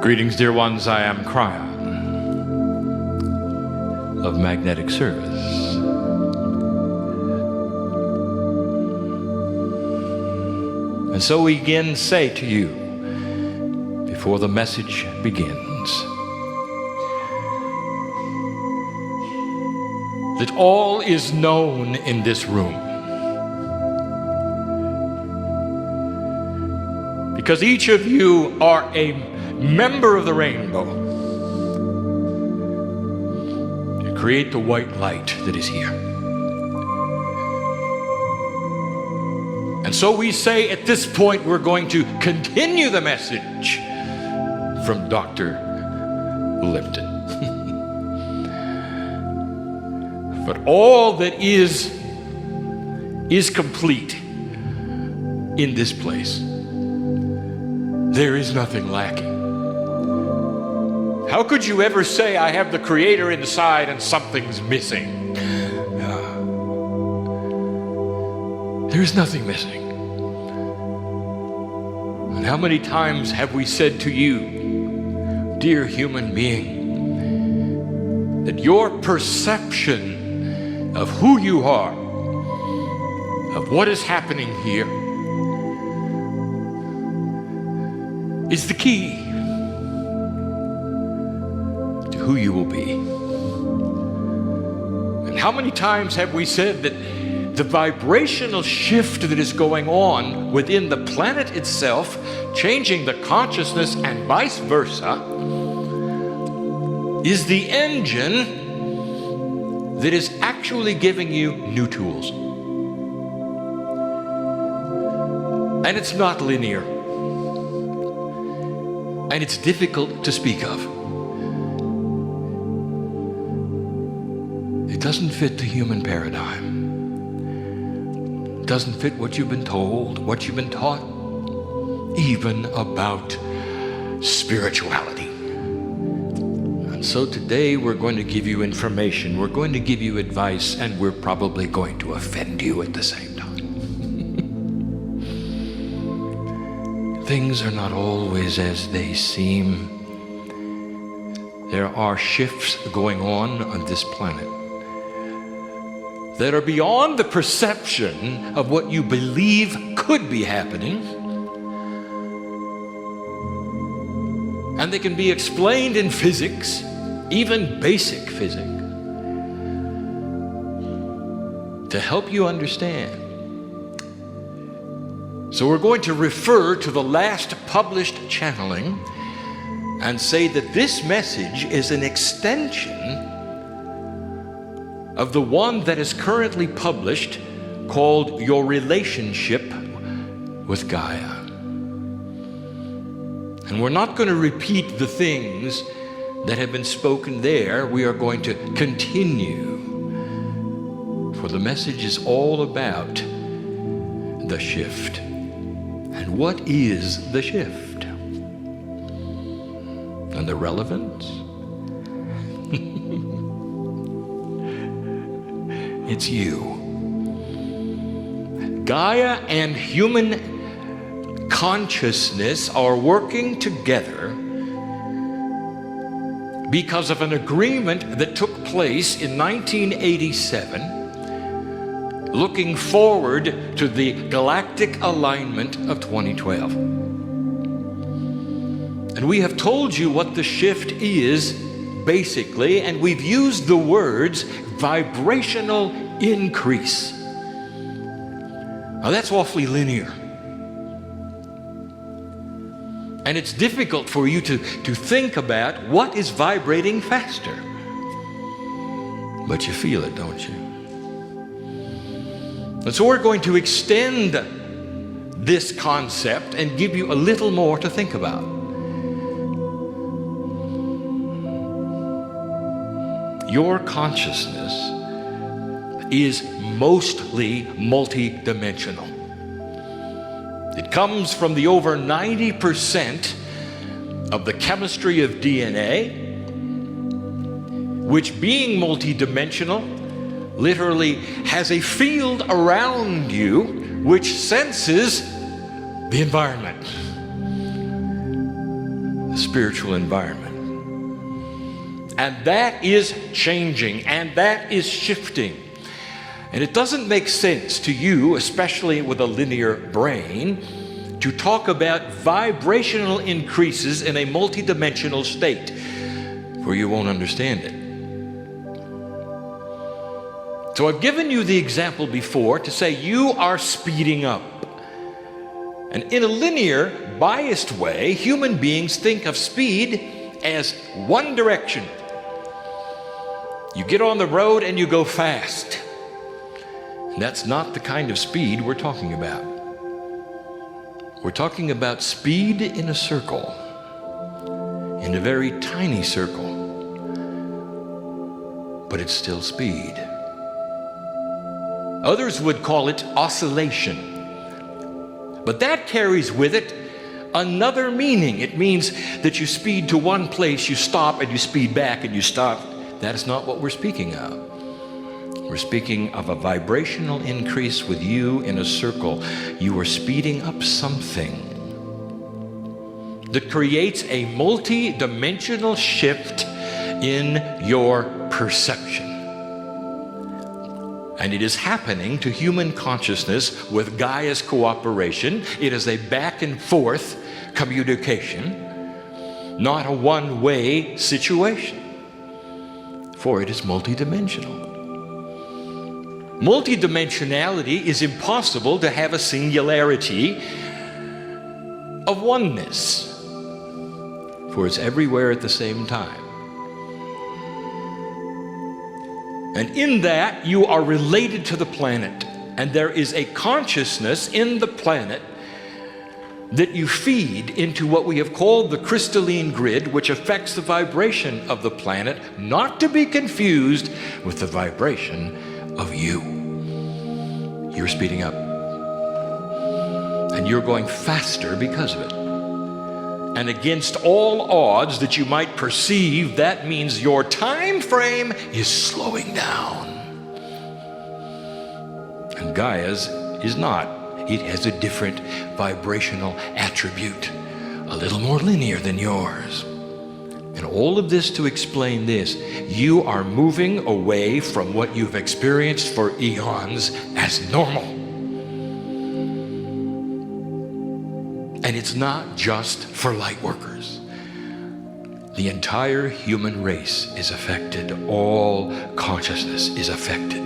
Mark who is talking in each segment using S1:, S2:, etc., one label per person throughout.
S1: Greetings, dear ones. I am Kryon of Magnetic Service. And so we again say to you, before the message begins, that all is known in this room. Because each of you are a member of the rainbow. You create the white light that is here. And so we say at this point we're going to continue the message from Dr. Lipton. But all that is complete in this place. There is nothing lacking. How could you ever say, I have the Creator inside and something's missing? There's nothing missing. And how many times have we said to you, dear human being, that your perception of who you are, of what is happening here, is the key to who you will be. And how many times have we said that the vibrational shift that is going on within the planet itself, changing the consciousness and vice versa, is the engine that is actually giving you new tools. And it's not linear. And it's difficult to speak of. It doesn't fit the human paradigm. It doesn't fit what you've been told, what you've been taught, even about spirituality. And so today we're going to give you information, we're going to give you advice, and we're probably going to offend you at the same time. Things are not always as they seem. There are shifts going on this planet that are beyond the perception of what you believe could be happening. And they can be explained in physics, even basic physics, to help you understand. So we're going to refer to the last published channeling and say that this message is an extension of the one that is currently published called Your Relationship with Gaia. And we're not going to repeat the things that have been spoken there. We are going to continue. For the message is all about the shift. And what is the shift? And the relevance? It's you. Gaia and human consciousness are working together because of an agreement that took place in 1987, looking forward to the galactic alignment of 2012. And we have told you what the shift is, basically, and we've used the words vibrational increase. Now that's awfully linear. And it's difficult for you to think about what is vibrating faster. But you feel it, don't you? And so we're going to extend this concept and give you a little more to think about. Your consciousness is mostly multidimensional. It comes from the over 90% of the chemistry of DNA, which, being multidimensional, literally has a field around you which senses the environment. the spiritual environment. And that is changing, and that is shifting. And it doesn't make sense to you, especially with a linear brain, to talk about vibrational increases in a multidimensional state, for you won't understand it. So I've given you the example before to say you are speeding up. And in a linear, biased way, human beings think of speed as one direction. You get on the road and you go fast. And that's not the kind of speed we're talking about. We're talking about speed in a circle, in a very tiny circle, but it's still speed. Others would call it oscillation. But that carries with it another meaning. It means that you speed to one place, you stop, and you speed back, and you stop. That is not what we're speaking of. We're speaking of a vibrational increase with you in a circle. You are speeding up something that creates a multi-dimensional shift in your perception. And it is happening to human consciousness with Gaia's cooperation. It is a back and forth communication, not a one-way situation, for it is multidimensional. Multidimensionality is impossible to have a singularity of oneness, for it's everywhere at the same time. And in that, you are related to the planet. And there is a consciousness in the planet that you feed into what we have called the crystalline grid, which affects the vibration of the planet, not to be confused with the vibration of you. You're speeding up. And you're going faster because of it. And against all odds that you might perceive, that means your time frame is slowing down. And Gaia's is not. It has a different vibrational attribute, a little more linear than yours. And all of this to explain this: you are moving away from what you've experienced for eons as normal. And it's not just for light workers. The entire human race is affected. All consciousness is affected.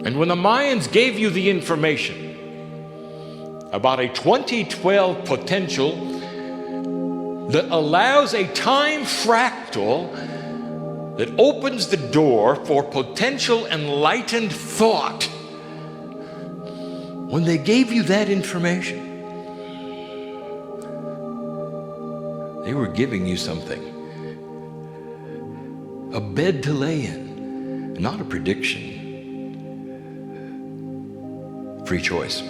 S1: And when the Mayans gave you the information about a 2012 potential that allows a time fractal that opens the door for potential enlightened thought, when they gave you that information, they were giving you something. A bed to lay in, not a prediction. Free choice.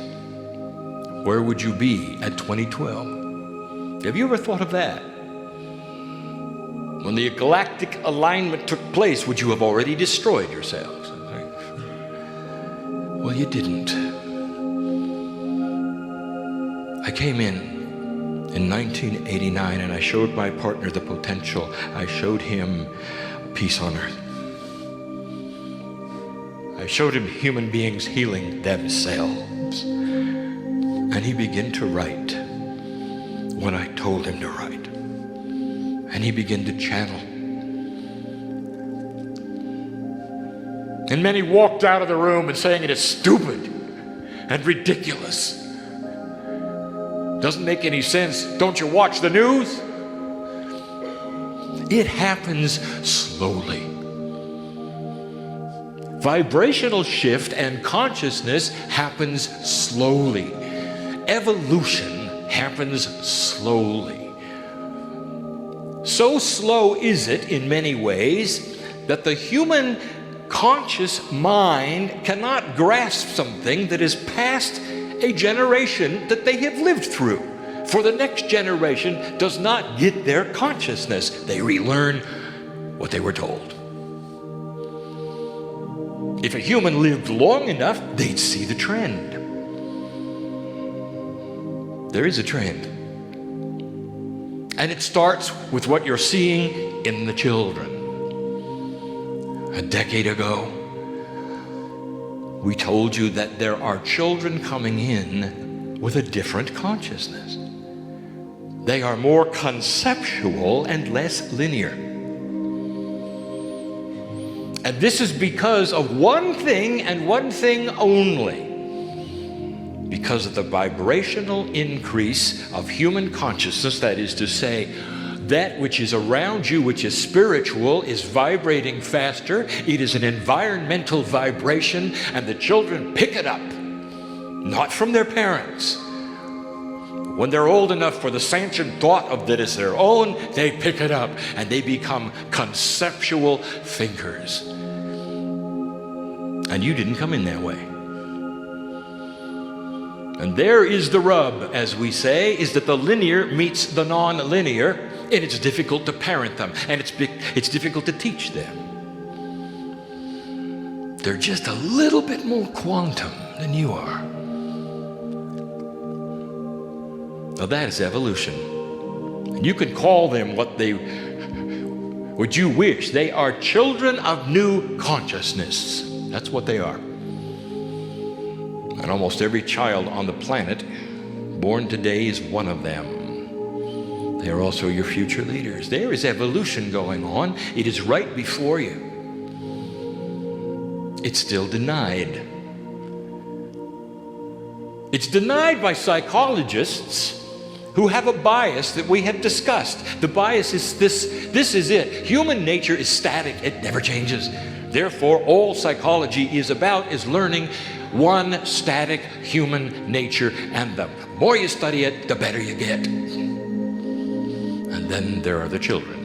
S1: Where would you be at 2012? Have you ever thought of that? When the galactic alignment took place, would you have already destroyed yourselves? Well, you didn't. I came in 1989 and I showed my partner the potential. I showed him peace on earth. I showed him human beings healing themselves. And he began to write what I told him to write. And he began to channel. And many walked out of the room and saying it is stupid and ridiculous. Doesn't make any sense. Don't you watch the news? It happens slowly. Vibrational shift and consciousness happens slowly. Evolution happens slowly. So slow is it in many ways that the human conscious mind cannot grasp something that is past a generation that they have lived through. For the next generation does not get their consciousness. They relearn what they were told. If a human lived long enough, they'd see the trend. There is a trend. And it starts with what you're seeing in the children. A decade ago, we told you that there are children coming in with a different consciousness. They are more conceptual and less linear. And this is because of one thing and one thing only. Because of the vibrational increase of human consciousness, that is to say, that which is around you, which is spiritual, is vibrating faster. It is an environmental vibration, and the children pick it up, not from their parents. When they're old enough for the sanctioned thought of that as their own, they pick it up, and they become conceptual thinkers. And you didn't come in that way. And there is the rub, as we say, is that the linear meets the non-linear, and it's difficult to parent them, and it's difficult to teach them. They're just a little bit more quantum than you are. Now that is evolution. And you can call them what you wish. They are children of new consciousness. That's what they are. And almost every child on the planet born today is one of them. They are also your future leaders. There is evolution going on. It is right before you. It's still denied. It's denied by psychologists who have a bias that we have discussed. The bias is this is it. Human nature is static. It never changes. Therefore, all psychology is about is learning one static human nature, and the more you study it, the better you get. And then there are the children.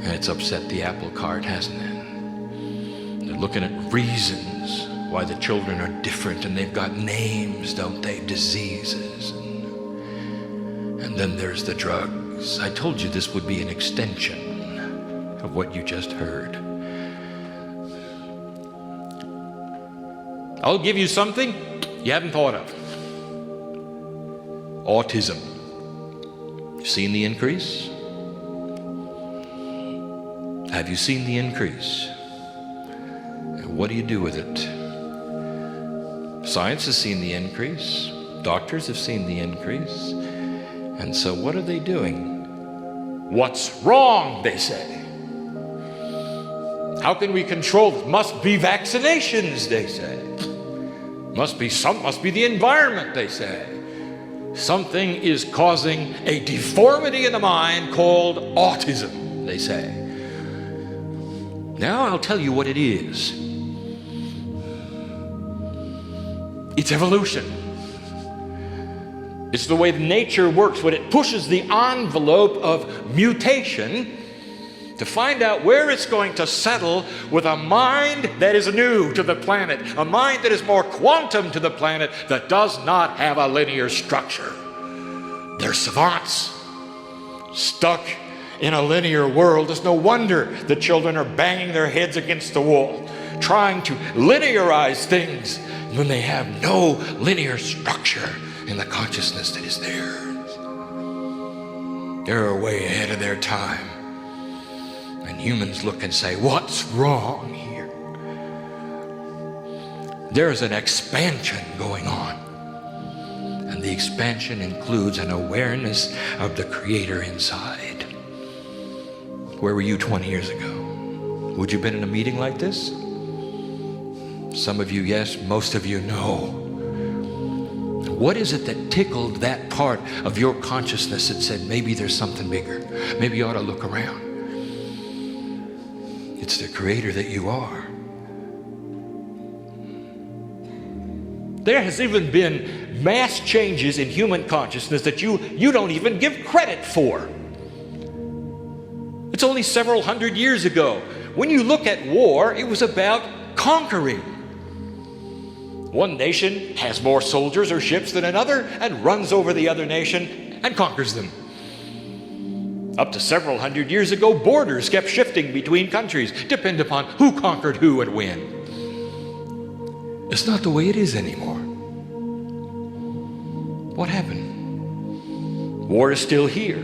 S1: And it's upset the apple cart, hasn't it? They're looking at reasons why the children are different, and they've got names, don't they? Diseases. And then there's the drugs. I told you this would be an extension of what you just heard. I'll give you something you haven't thought of. Autism. You seen the increase? Have you seen the increase? And what do you do with it? Science has seen the increase. Doctors have seen the increase. And so what are they doing? What's wrong, they say. How can we control it? Must be vaccinations, they say. Must be the environment, they say. Something is causing a deformity in the mind called autism, they say. Now I'll tell you what it is. It's evolution. It's the way nature works when it pushes the envelope of mutation to find out where it's going to settle with a mind that is new to the planet, a mind that is more quantum to the planet, that does not have a linear structure. They're savants, stuck in a linear world. It's no wonder the children are banging their heads against the wall, trying to linearize things when they have no linear structure in the consciousness that is theirs. They're way ahead of their time. And humans look and say, what's wrong here? There's an expansion going on. And the expansion includes an awareness of the Creator inside. Where were you 20 years ago? Would you have been in a meeting like this? Some of you, yes. Most of you, no. What is it that tickled that part of your consciousness that said, maybe there's something bigger? Maybe you ought to look around. It's the Creator that you are. There has even been mass changes in human consciousness that you don't even give credit for. It's only several hundred years ago. When you look at war, it was about conquering. One nation has more soldiers or ships than another and runs over the other nation and conquers them. Up to several hundred years ago, borders kept shifting between countries, depend upon who conquered who and when. It's not the way it is anymore. What happened? War is still here.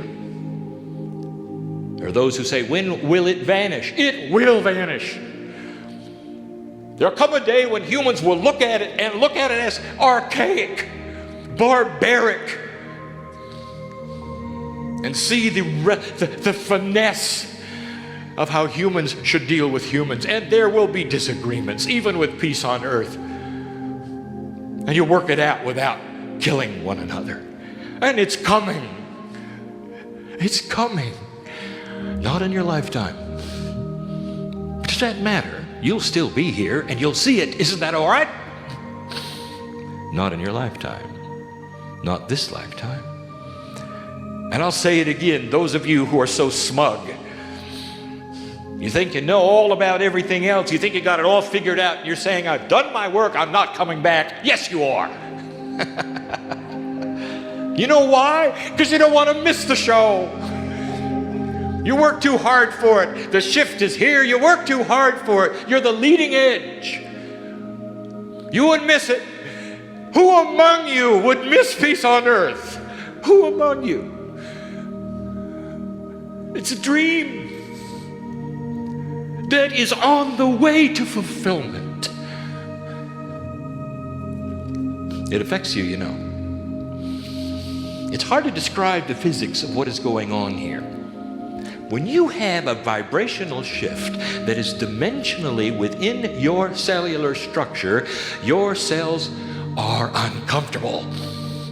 S1: There are those who say, when will it vanish? It will vanish. There'll come a day when humans will look at it as archaic, barbaric, and see the finesse of how humans should deal with humans. And there will be disagreements, even with peace on earth. And you work it out without killing one another. And it's coming. It's coming. Not in your lifetime. Does that matter? You'll still be here and you'll see it. Isn't that all right? Not in your lifetime. Not this lifetime. And I'll say it again, those of you who are so smug, you think you know all about everything else. You think you got it all figured out. You're saying, I've done my work. I'm not coming back. Yes, you are. You know why? Because you don't want to miss the show. You work too hard for it. The shift is here. You work too hard for it. You're the leading edge. You would miss it. Who among you would miss peace on earth? Who among you? It's a dream that is on the way to fulfillment. It affects you, you know. It's hard to describe the physics of what is going on here. When you have a vibrational shift that is dimensionally within your cellular structure, your cells are uncomfortable.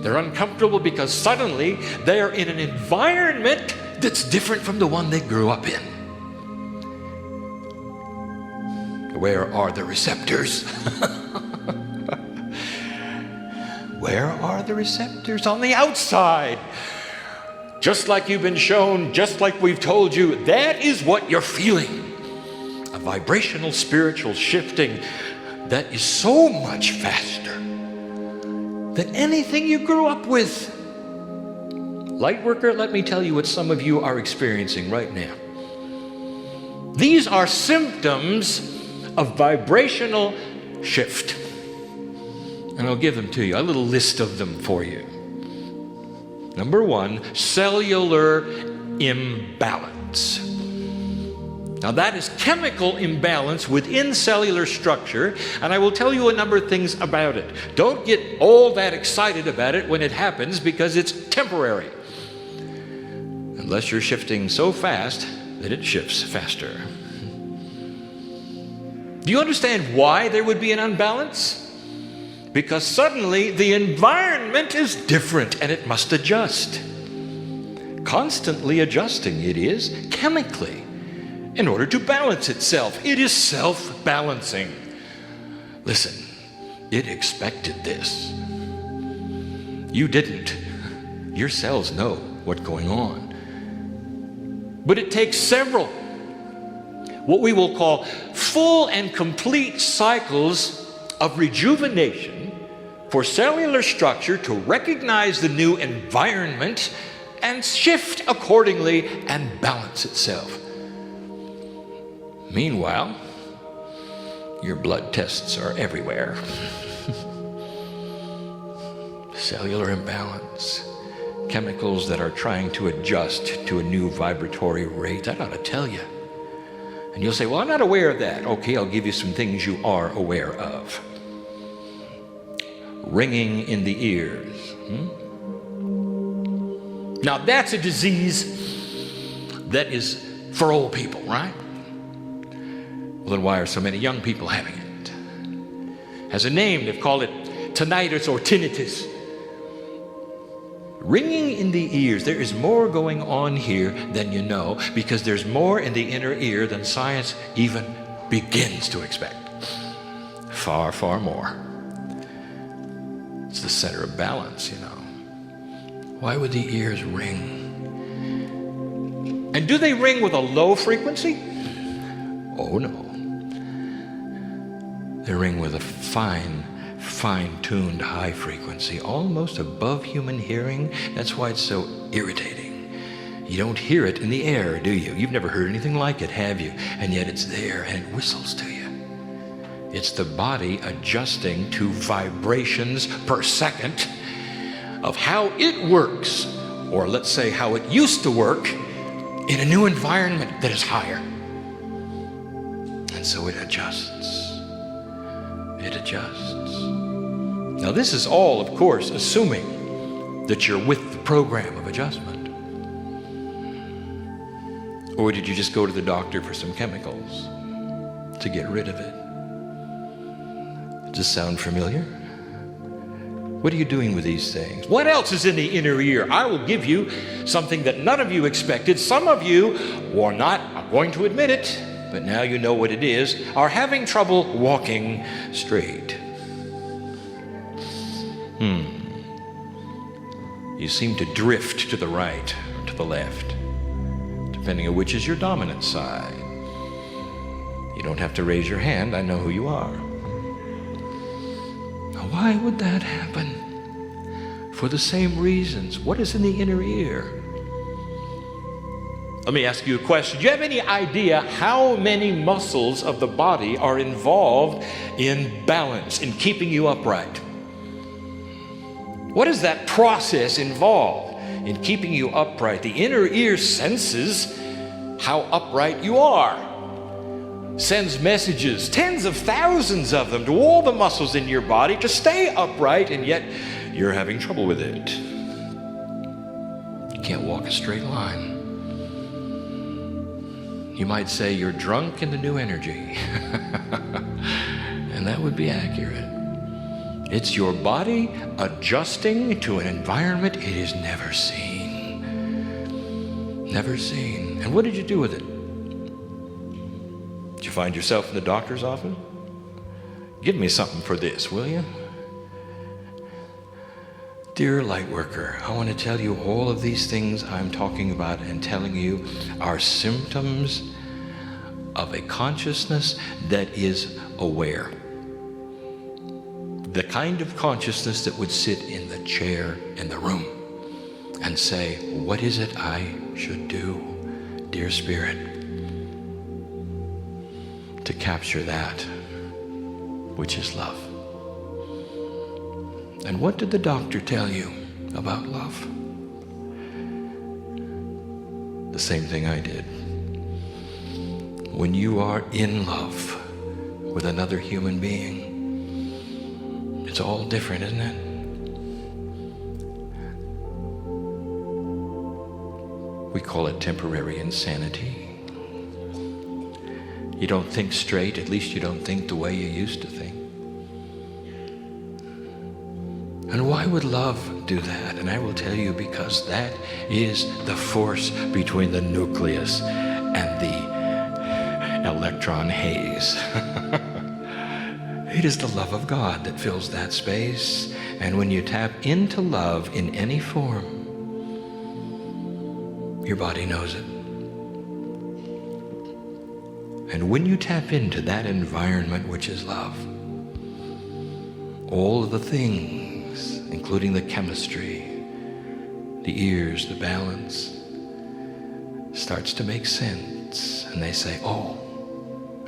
S1: They're uncomfortable because suddenly they're in an environment that's different from the one they grew up in. Where are the receptors? Where are the receptors? On the outside. Just like you've been shown, just like we've told you, that is what you're feeling. A vibrational spiritual shifting that is so much faster than anything you grew up with. Lightworker, let me tell you what some of you are experiencing right now. These are symptoms of vibrational shift. And I'll give them to you, a little list of them for you. Number one, cellular imbalance. Now that is chemical imbalance within cellular structure, and I will tell you a number of things about it. Don't get all that excited about it when it happens because it's temporary. Unless you're shifting so fast that it shifts faster. Do you understand why there would be an unbalance? Because suddenly the environment is different and it must adjust. Constantly adjusting it is chemically in order to balance itself. It is self-balancing. Listen, it expected this. You didn't. Your cells know what's going on. But it takes several, what we will call full and complete cycles of rejuvenation for cellular structure to recognize the new environment and shift accordingly and balance itself. Meanwhile, your blood tests are everywhere. Cellular imbalance, chemicals that are trying to adjust to a new vibratory rate. That ought to tell you. And you'll say, well, I'm not aware of that. Okay, I'll give you some things you are aware of. Ringing in the ears. Now that's a disease that is for old people, right? Well, then why are so many young people having it? Has a name, they've called it tinnitus or tinnitus. Ringing in the ears, there is more going on here than you know, because there's more in the inner ear than science even begins to expect. Far, far more. It's the center of balance, you know. Why would the ears ring? And do they ring with a low frequency? Oh no. They ring with a fine-tuned high frequency, almost above human hearing. That's why it's so irritating. You don't hear it in the air, do you? You've never heard anything like it, have you? And yet it's there and it whistles to you. It's the body adjusting to vibrations per second of how it works or let's say how it used to work, in a new environment that is higher. And so it adjusts. It adjusts. Now this is all, of course, assuming that you're with the program of adjustment. Or did you just go to the doctor for some chemicals to get rid of it? Does this sound familiar? What are you doing with these things? What else is in the inner ear? I will give you something that none of you expected. Some of you were not going to admit it, but now you know what it is, are having trouble walking straight. You seem to drift to the right or to the left, depending on which is your dominant side. You don't have to raise your hand. I know who you are. Now, why would that happen? For the same reasons. What is in the inner ear? Let me ask you a question. Do you have any idea how many muscles of the body are involved in balance, in keeping you upright? What is that process involved in keeping you upright? The inner ear senses how upright you are. Sends messages, tens of thousands of them, to all the muscles in your body to stay upright, and yet you're having trouble with it. You can't walk a straight line. You might say you're drunk in the new energy. And that would be accurate. It's your body adjusting to an environment it has never seen. Never seen. And what did you do with it? Did you find yourself in the doctor's office? Give me something for this, will you? Dear Lightworker, I want to tell you all of these things I'm talking about and telling you are symptoms of a consciousness that is aware. The kind of consciousness that would sit in the chair in the room and say, what is it I should do, dear Spirit, to capture that which is love? And what did the doctor tell you about love? The same thing I did. When you are in love with another human being, it's all different, isn't it? We call it temporary insanity. You don't think straight, at least you don't think the way you used to think. And why would love do that? And I will tell you, because that is the force between the nucleus and the electron haze. It is the love of God that fills that space. And when you tap into love in any form, your body knows it. And when you tap into that environment which is love, all of the things, including the chemistry, the ears, the balance, starts to make sense. And they say, oh,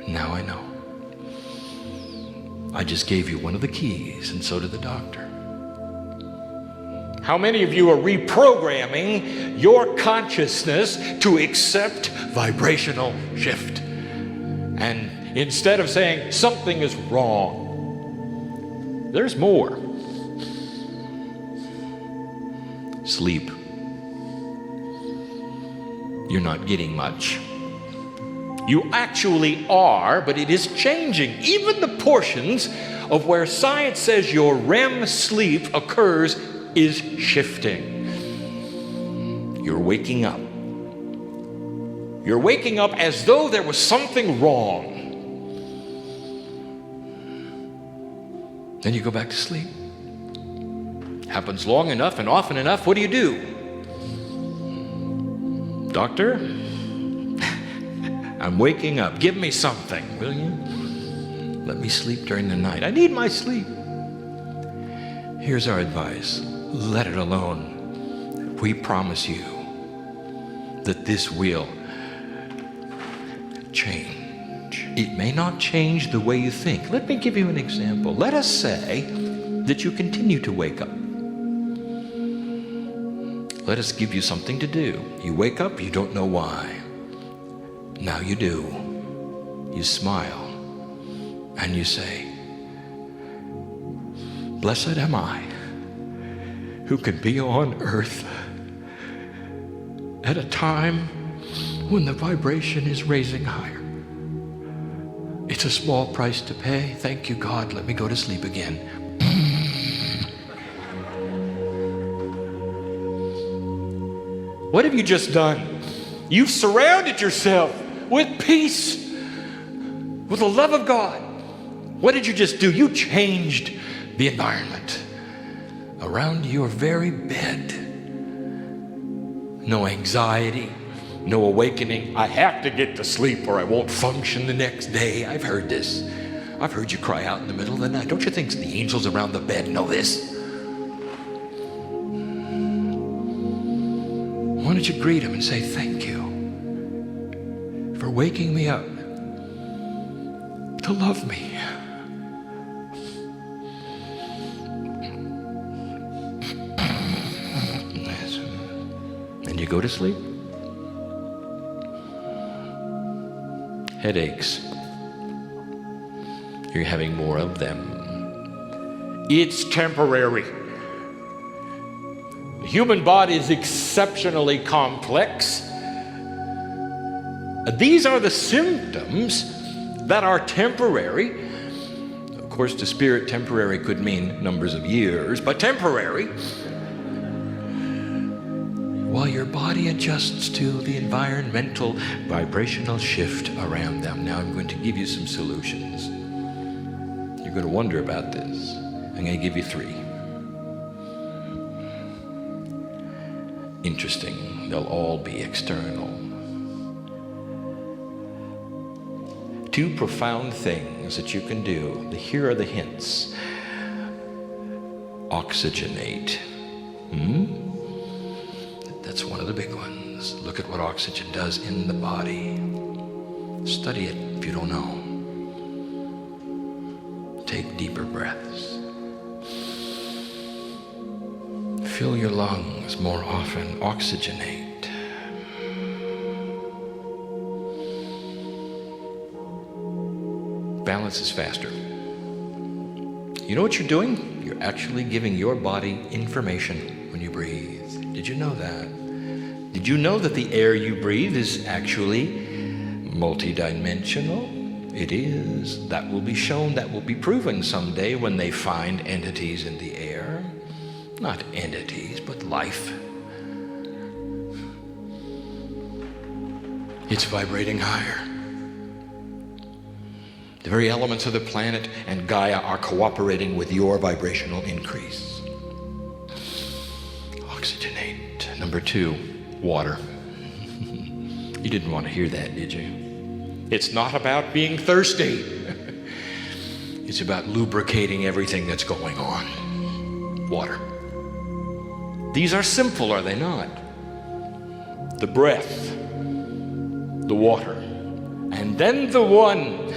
S1: now I know. I just gave you one of the keys, and so did the doctor. How many of you are reprogramming your consciousness to accept vibrational shift? And instead of saying something is wrong, there's more. Sleep. You're not getting much. You actually are, but it is changing. Even the portions of where science says your REM sleep occurs is shifting. You're waking up. You're waking up as though there was something wrong. Then you go back to sleep. Happens long enough and often enough, what do? Doctor, I'm waking up. Give me something, will you? Let me sleep during the night. I need my sleep. Here's our advice. Let it alone. We promise you that this will change. It may not change the way you think. Let me give you an example. Let us say that you continue to wake up. Let us give you something to do. You wake up, you don't know why. Now you do. You smile and you say, blessed am I who can be on earth at a time when the vibration is raising higher. It's a small price to pay. Thank you, God. Let me go to sleep again. What have you just done? You've surrounded yourself with peace, with the love of God. What did you just do? You changed the environment around your very bed. No anxiety, no awakening. I have to get to sleep or I won't function the next day. I've heard this. I've heard you cry out in the middle of the night. Don't you think the angels around the bed know this? Why don't you greet him and say, thank you for waking me up to love me. And you go to sleep. Headaches. You're having more of them. It's temporary. The human body is exceptionally complex. These are the symptoms that are temporary. Of course, to spirit, temporary could mean numbers of years, but temporary. While your body adjusts to the environmental vibrational shift around them. Now I'm going to give you some solutions. You're going to wonder about this. I'm going to give you 3. Interesting. They'll all be external. 2 profound things that you can do. Here are the hints. Oxygenate. That's one of the big ones. Look at what oxygen does in the body. Study it if you don't know. Take deeper breaths. Fill your lungs more often. Oxygenate. Balance is faster. You know what you're doing? You're actually giving your body information when you breathe. Did you know that? Did you know that the air you breathe is actually multidimensional? It is. That will be shown, that will be proven someday when they find entities in the air. Not entities, but life. It's vibrating higher. The very elements of the planet and Gaia are cooperating with your vibrational increase. Oxygenate. Number 2, water. You didn't want to hear that, did you? It's not about being thirsty. It's about lubricating everything that's going on. Water. These are simple, are they not? The breath, the water, and then the one.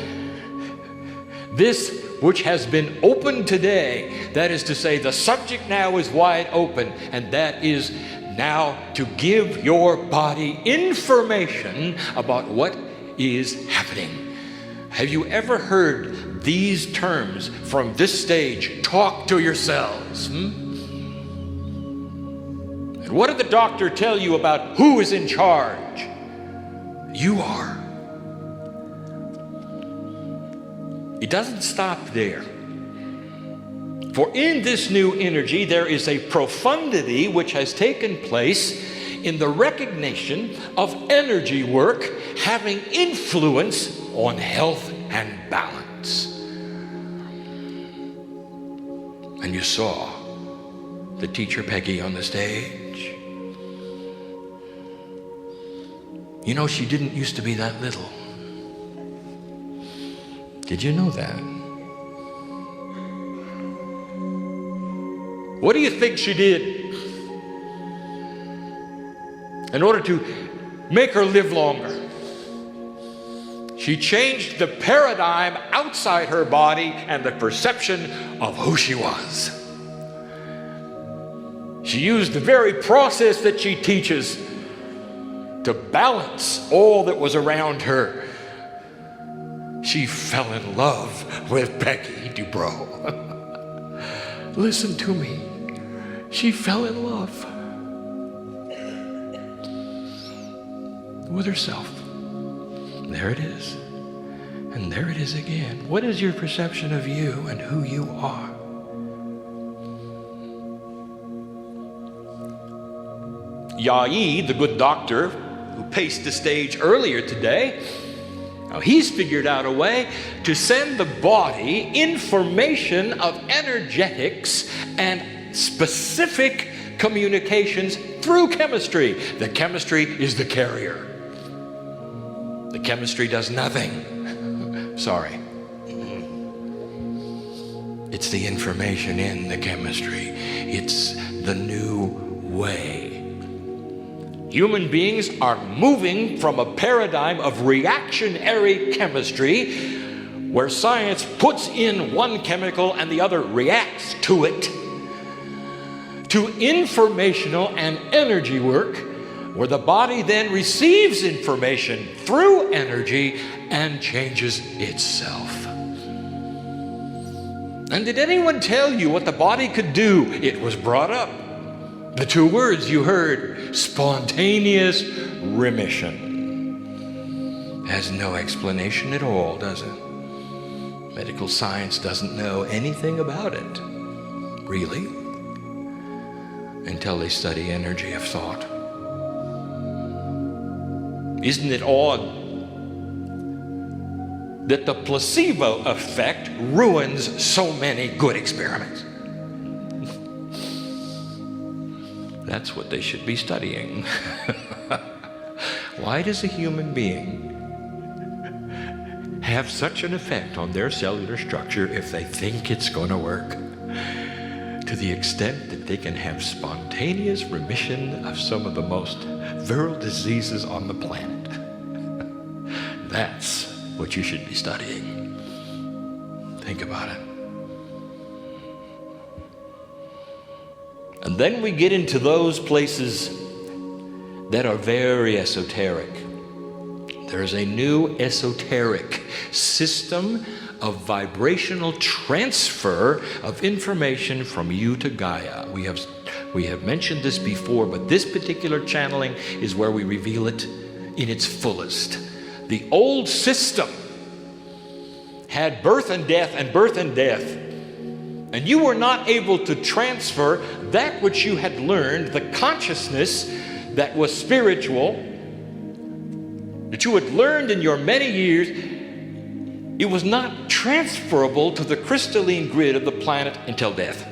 S1: This which has been opened today, that is to say, the subject now is wide open, and that is now to give your body information about what is happening. Have you ever heard these terms from this stage? Talk to yourselves. And what did the doctor tell you about who is in charge? You are. It doesn't stop there. For in this new energy, there is a profundity which has taken place in the recognition of energy work having influence on health and balance. And you saw the teacher Peggy on the stage. You know, she didn't used to be that little. Did you know that? What do you think she did in order to make her live longer? She changed the paradigm outside her body and the perception of who she was. She used the very process that she teaches to balance all that was around her. She fell in love with Becky Dubrow. Listen to me. She fell in love with herself. There it is. And there it is again. What is your perception of you and who you are? Yai, the good doctor who paced the stage earlier today, now he's figured out a way to send the body information of energetics and specific communications through chemistry. The chemistry is the carrier. The chemistry does nothing. Sorry. It's the information in the chemistry. It's the new way. Human beings are moving from a paradigm of reactionary chemistry where science puts in one chemical and the other reacts to it, to informational and energy work where the body then receives information through energy and changes itself. And did anyone tell you what the body could do? It was brought up. The two words you heard, spontaneous remission. Has no explanation at all, does it? Medical science doesn't know anything about it, really, until they study energy of thought. Isn't it odd that the placebo effect ruins so many good experiments? That's what they should be studying. Why does a human being have such an effect on their cellular structure if they think it's going to work? To the extent that they can have spontaneous remission of some of the most viral diseases on the planet. That's what you should be studying. Think about it. And then we get into those places that are very esoteric. There's a new esoteric system of vibrational transfer of information from you to Gaia. We have mentioned this before, but this particular channeling is where we reveal it in its fullest. The old system had birth and death and birth and death. And you were not able to transfer that which you had learned, the consciousness that was spiritual, that you had learned in your many years. It was not transferable to the crystalline grid of the planet until death.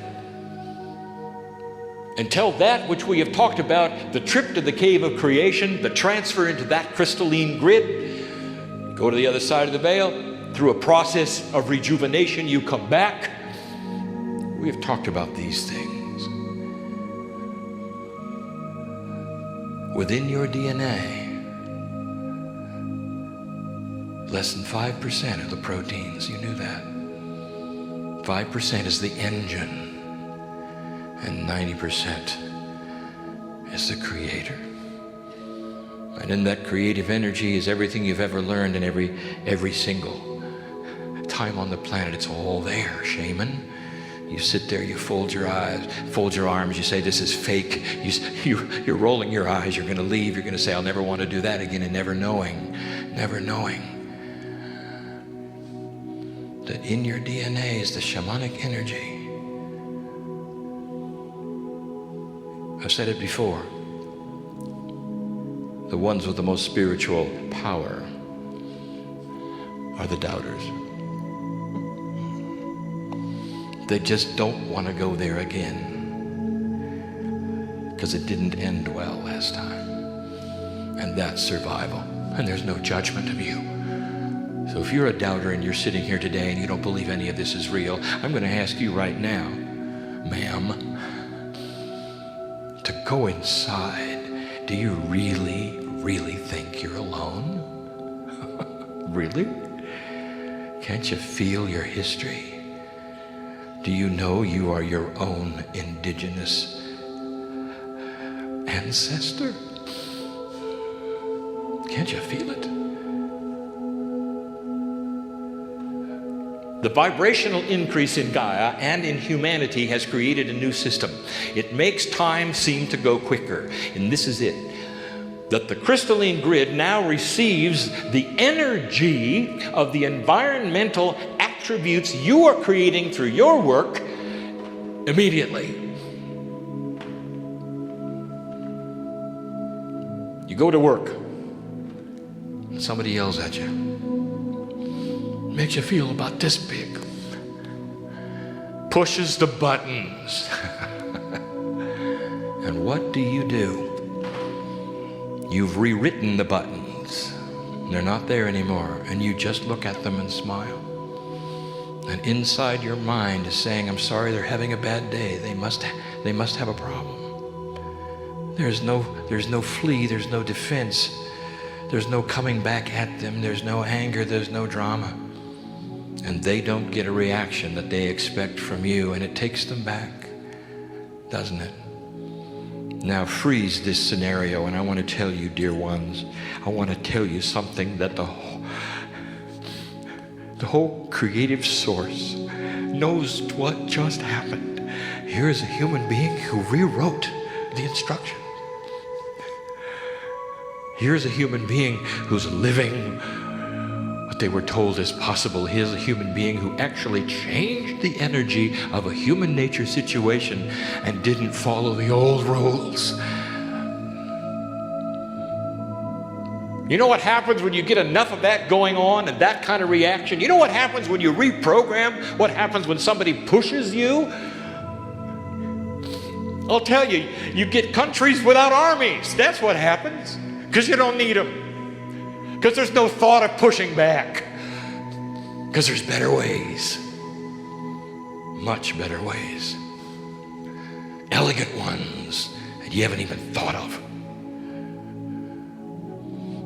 S1: Until that which we have talked about, the trip to the cave of creation, the transfer into that crystalline grid, go to the other side of the veil, through a process of rejuvenation, you come back. We have talked about these things. Within your DNA, less than 5% of the proteins, you knew that. 5% is the engine, and 90% is the creator. And in that creative energy is everything you've ever learned, and every single time on the planet. It's all there, shaman. You sit there, you fold your eyes, fold your arms, you say, this is fake. You're rolling your eyes, you're going to leave, you're going to say, I'll never want to do that again, and never knowing that in your DNA is the shamanic energy. I've said it before. The ones with the most spiritual power are the doubters. They just don't want to go there again because it didn't end well last time. And that's survival. And there's no judgment of you. So if you're a doubter and you're sitting here today and you don't believe any of this is real, I'm going to ask you right now, ma'am, to go inside. Do you really think you're alone? Really? Can't you feel your history? Do you know you are your own indigenous ancestor. Can't you feel it? The vibrational increase in Gaia and in humanity has created a new system. It makes time seem to go quicker. And this is it. That the crystalline grid now receives the energy of the environmental attributes you are creating through your work immediately. You go to work, somebody yells at you. Makes you feel about this big. Pushes the buttons. And what do? You've rewritten the buttons. They're not there anymore. And you just look at them and smile. And inside your mind is saying, I'm sorry, they're having a bad day. They must have a problem. There's no flee, there's no defense. There's no coming back at them. There's no anger, there's no drama. And they don't get a reaction that they expect from you, and it takes them back, doesn't it? Now freeze this scenario, and I want to tell you, dear ones, I want to tell you something that the whole creative source knows what just happened. Here is a human being who rewrote the instructions. Here's a human being who's living what they were told is possible. Here's a human being who actually changed the energy of a human nature situation and didn't follow the old rules. You know what happens when you get enough of that going on and that kind of reaction? You know what happens when you reprogram? What happens when somebody pushes you? I'll tell you, you get countries without armies. That's what happens. Because you don't need them. Because there's no thought of pushing back. Because there's better ways. Much better ways. Elegant ones that you haven't even thought of.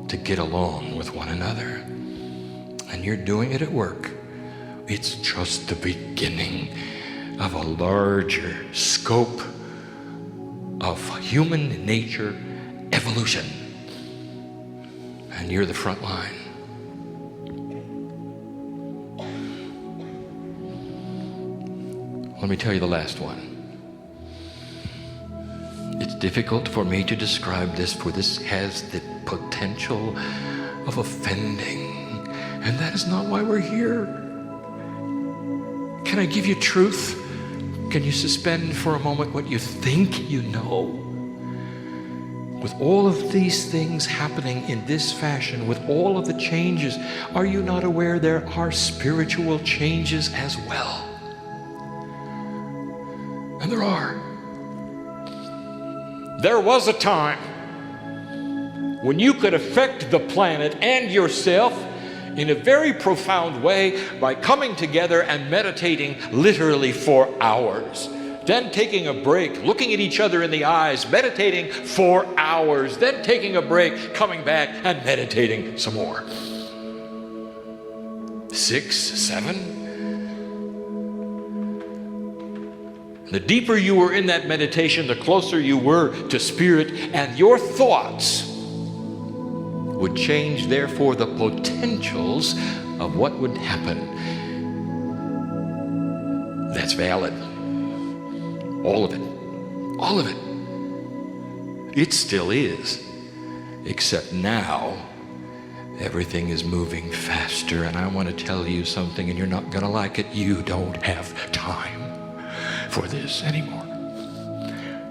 S1: To get along with one another. And you're doing it at work. It's just the beginning of a larger scope of human nature evolution. And you're the front line. Let me tell you the last one. It's difficult for me to describe this, for this has the potential of offending. And that is not why we're here. Can I give you truth? Can you suspend for a moment what you think you know? With all of these things happening in this fashion, with all of the changes, are you not aware there are spiritual changes as well? And there are. There was a time when you could affect the planet and yourself in a very profound way by coming together and meditating literally for hours. Then taking a break, looking at each other in the eyes, meditating for hours, then taking a break, coming back and meditating some more. 6, 7. The deeper you were in that meditation, the closer you were to spirit, and your thoughts would change, therefore, the potentials of what would happen. That's valid. All of it. All of it. It still is. Except now, everything is moving faster. And I want to tell you something, and you're not going to like it. You don't have time for this anymore.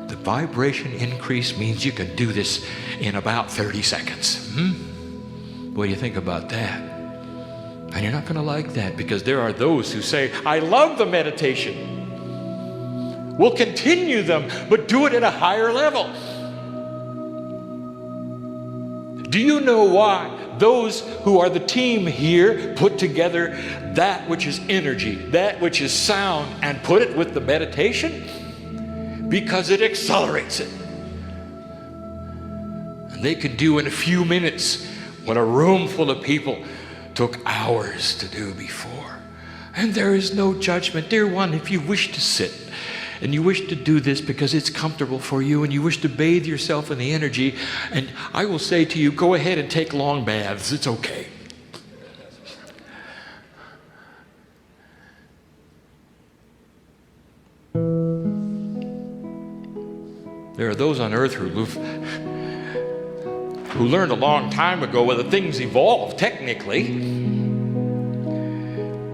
S1: The vibration increase means you can do this in about 30 seconds. What do you think about that? And you're not going to like that, because there are those who say, I love the meditation. We'll continue them, but do it at a higher level. Do you know why those who are the team here put together that which is energy, that which is sound, and put it with the meditation? Because it accelerates it. And they could do in a few minutes what a room full of people took hours to do before. And there is no judgment. Dear one, if you wish to sit and you wish to do this because it's comfortable for you, and you wish to bathe yourself in the energy, and I will say to you, go ahead and take long baths. It's okay. There are those on earth who learned a long time ago where the things evolve technically.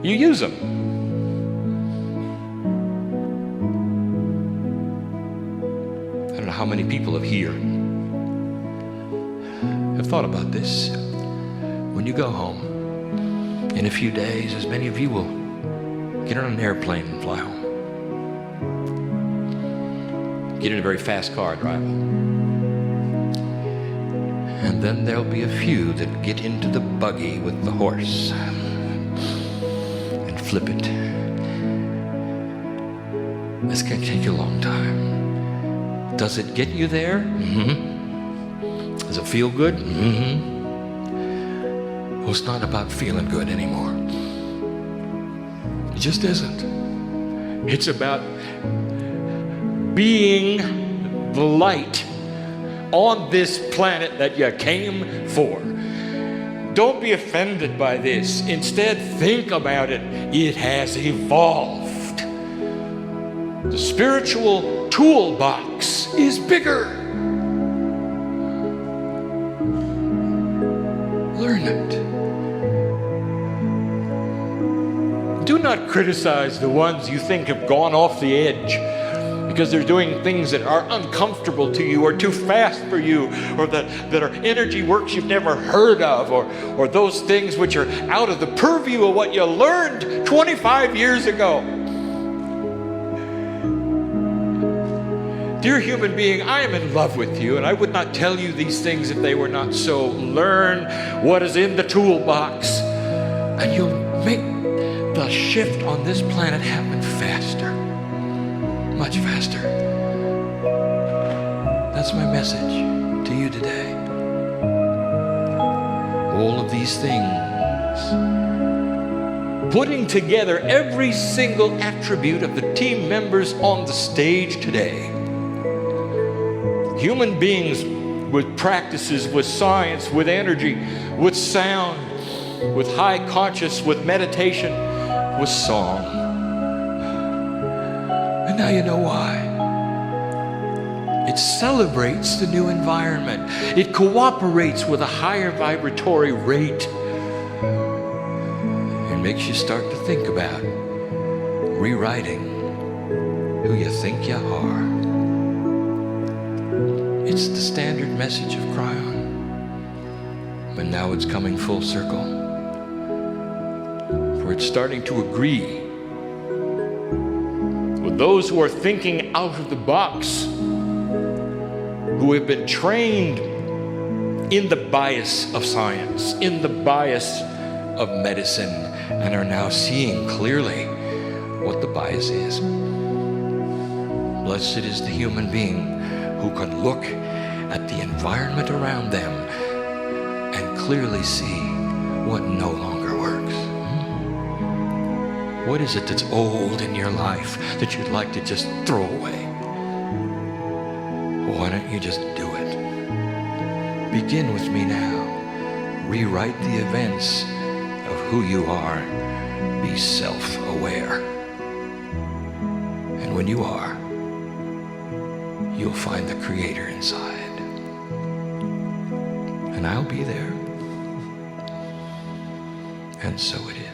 S1: You use them. I don't know how many people have thought about this. When you go home, in a few days, as many of you will get on an airplane and fly home. Get in a very fast car, drive home. And then there'll be a few that get into the buggy with the horse and flip it. This can take you a long time. Does it get you there? Mm-hmm. Does it feel good? Mm-hmm. Well, it's not about feeling good anymore. It just isn't. It's about being the light on this planet that you came for. Don't be offended by this. Instead, think about it. It has evolved. The spiritual toolbox is bigger. Learn it. Do not criticize the ones you think have gone off the edge because they're doing things that are uncomfortable to you or too fast for you, or that are energy works you've never heard of, or those things which are out of the purview of what you learned 25 years ago. Dear human being, I am in love with you, and I would not tell you these things if they were not so. Learn what is in the toolbox, and you'll make the shift on this planet happen faster. Much faster. That's my message to you today. All of these things, putting together every single attribute of the team members on the stage today. Human beings with practices, with science, with energy, with sound, with high conscious, with meditation, with song. And now you know why. It celebrates the new environment. It cooperates with a higher vibratory rate. It makes you start to think about rewriting who you think you are. It's the standard message of Kryon. But now it's coming full circle. For it's starting to agree with those who are thinking out of the box, who have been trained in the bias of science, in the bias of medicine, and are now seeing clearly what the bias is. Blessed is the human being who can look at the environment around them and clearly see what no longer works. What is it that's old in your life that you'd like to just throw away? Why don't you just do it? Begin with me now. Rewrite the events of who you are. Be self-aware. And when you are, you'll find the Creator inside. And I'll be there. And so it is.